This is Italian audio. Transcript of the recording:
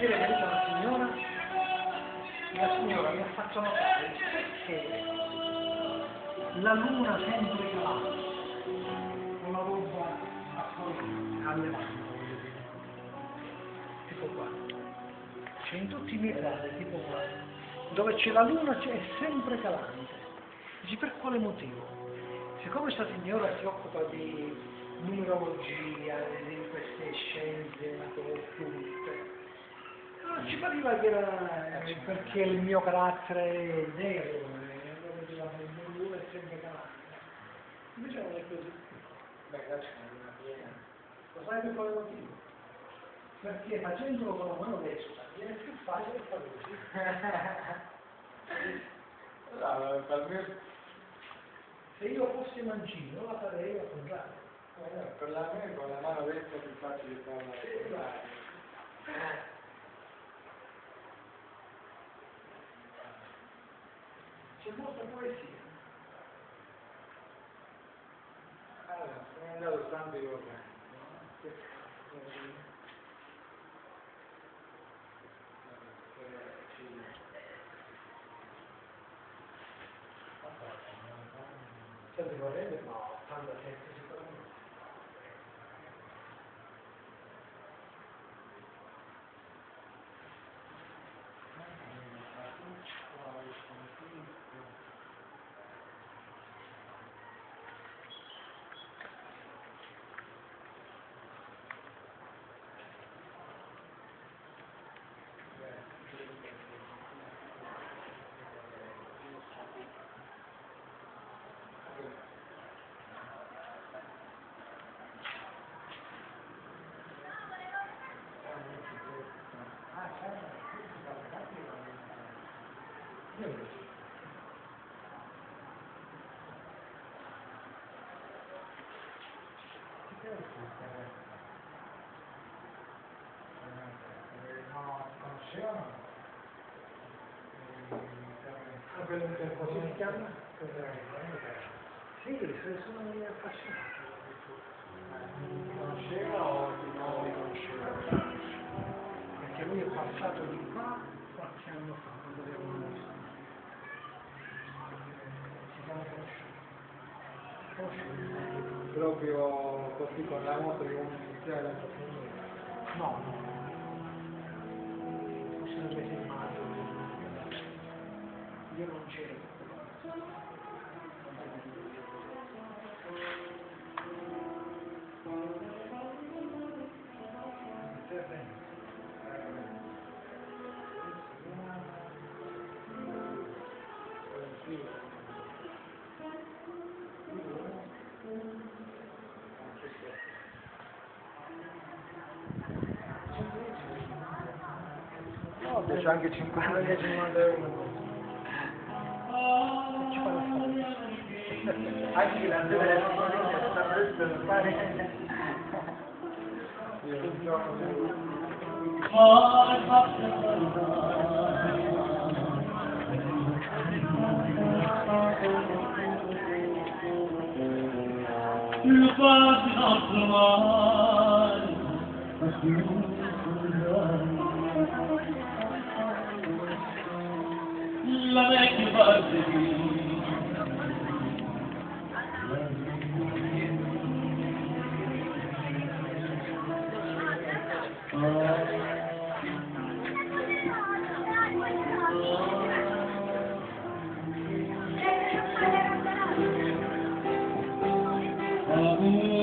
Ieri mi ha detto la signora mi ha fatto notare perché la luna sempre calata, una roba a levante, tipo qua. C'è in tutti i miei quadri, tipo qua. Dove c'è la luna è sempre calante. Dici per quale motivo? Siccome questa signora si occupa di numerologia, di queste scienze occulte, ci pareva che era perché il mio carattere è nero, allora diceva che il luna è sempre calante. Invece non è così. Beh, là c'è una piena. Lo sai per quale motivo? Perché facendolo con la mano destra viene più facile fare così. No, per me... Se io fossi mancino la farei al contrario. Per la me con la mano destra è più facile farla. C'è molta poesia. Allora, sono andato tanto io. Senti, vorrebbe? No, 87 sicuramente. Così si chiama? Sì, sono affascinato. Mi conosceva o non mi conosceva? Perché lui è passato di qua qualche anno fa, quando avevamo messo. Ci siamo conosciuti. Proprio così con la moto di un iniziale la famiglia. No, forse nel mese di maggio. Io non c'ero. No, c'è anche 50 e 50 euro. Ci fa la Anche la sera sta presto per fare. Io un giorno il padre nostro mare, la vecchia parte di oh